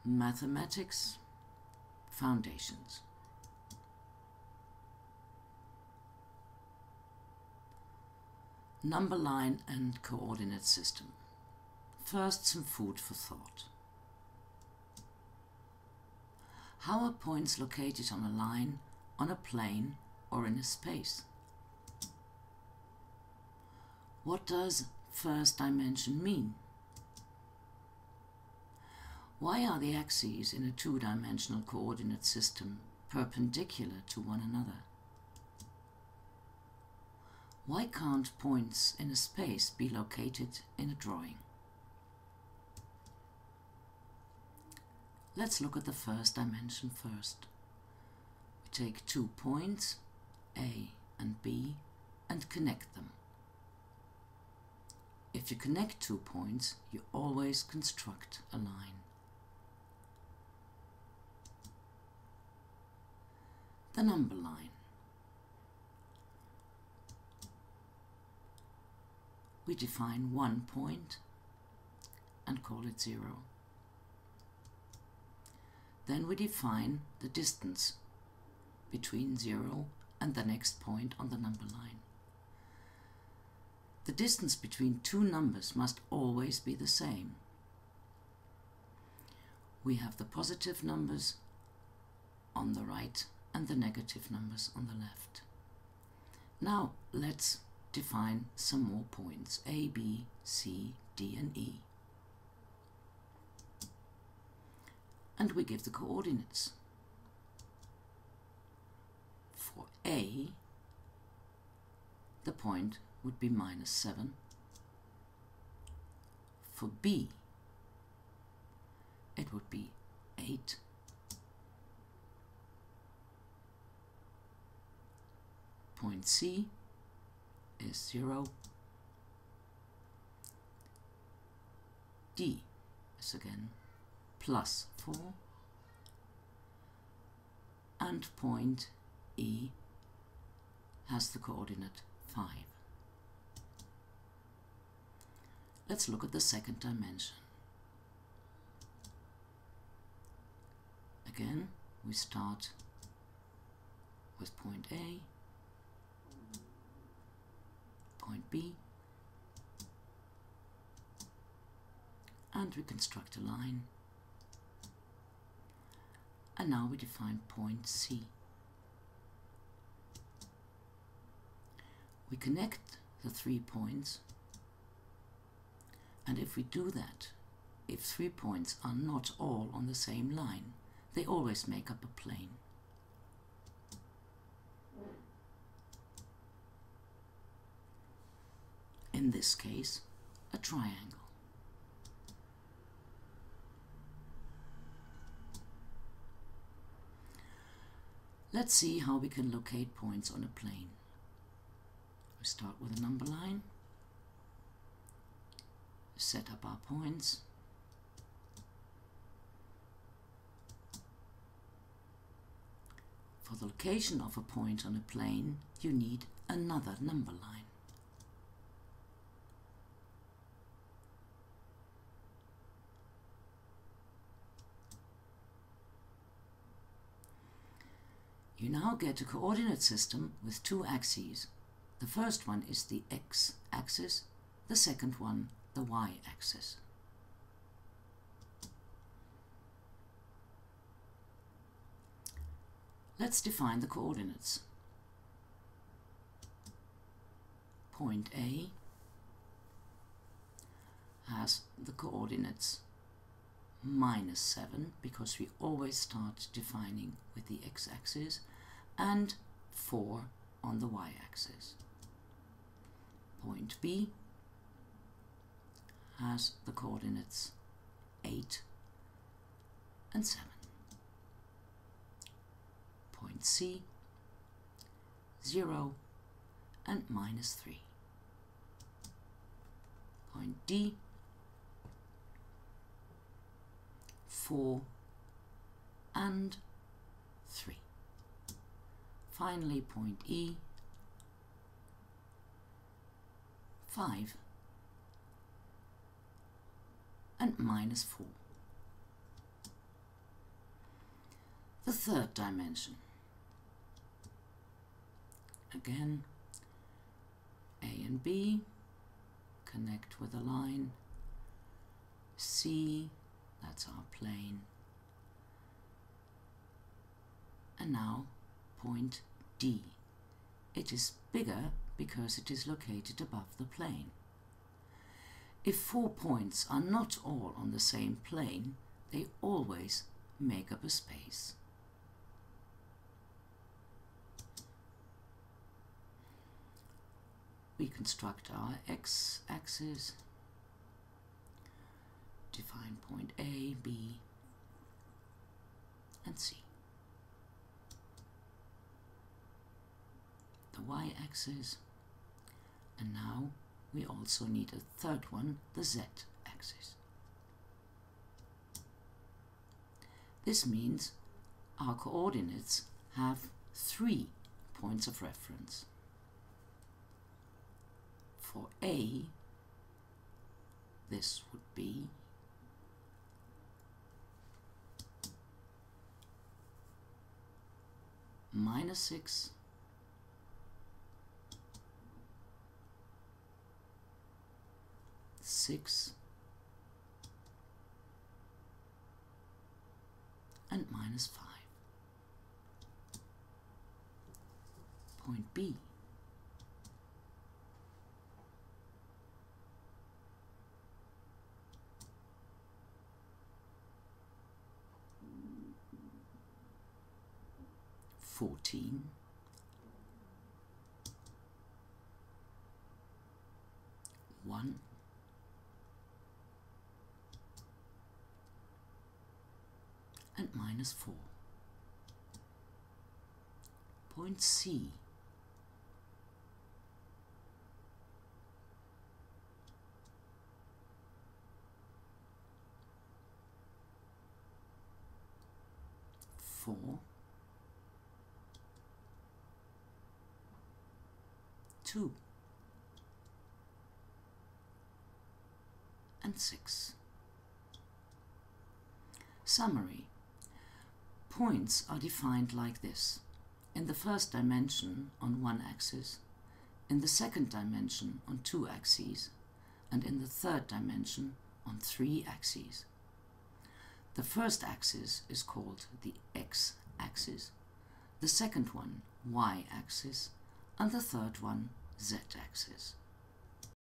Mathematics Foundations. Number line and coordinate system. First, some food for thought. How are points located on a line, on a plane, or in a space? What does first dimension mean? Why are the axes in a two-dimensional coordinate system perpendicular to one another? Why can't points in a space be located in a drawing? Let's look at the first dimension first. We take 2 points, A and B, and connect them. If you connect 2 points, you always construct a line. The number line. We define 1 point and call it 0. Then we define the distance between 0 and the next point on the number line. The distance between two numbers must always be the same. We have the positive numbers on the right and the negative numbers on the left. Now let's define some more points: A, B, C, D and E. And we give the coordinates. For A, the point would be -7. For B, it would be 8. Point C is 0. D is again +4. And point E has the coordinate 5. Let's look at the second dimension. Again, we start with point A, point B, and we construct a line. And now we define point C. We connect the 3 points, and if we do that, if 3 points are not all on the same line, they always make up a plane. In this case, a triangle. Let's see how we can locate points on a plane. We start with a number line, set up our points, for the location of a point on a plane, you need another number line. You now get a coordinate system with 2 axes. The first one is the x-axis, the second one the y-axis. Let's define the coordinates. Point A has the coordinates -7, because we always start defining with the x-axis, and 4 on the y-axis. Point B has the coordinates 8 and 7. Point C, 0 and -3. Point D, 4 and 3. Finally, point E, 5 and -4. The third dimension. Again, A and B connect with a line. C, that's our plane. And now point D. It is bigger because it is located above the plane. If 4 points are not all on the same plane, they always make up a space. We construct our x-axis, define point A, B, and C. The y-axis, and now we also need a third one, the z-axis. This means our coordinates have 3 points of reference. For A, this would be -6, -6, and -5. Point B. -14, -1, and -4. Point C. Four, 2, and 6. Summary. Points are defined like this. In the first dimension on one axis, in the second dimension on 2 axes, and in the third dimension on 3 axes. The first axis is called the x-axis, the second one y-axis, and the third one z-axis.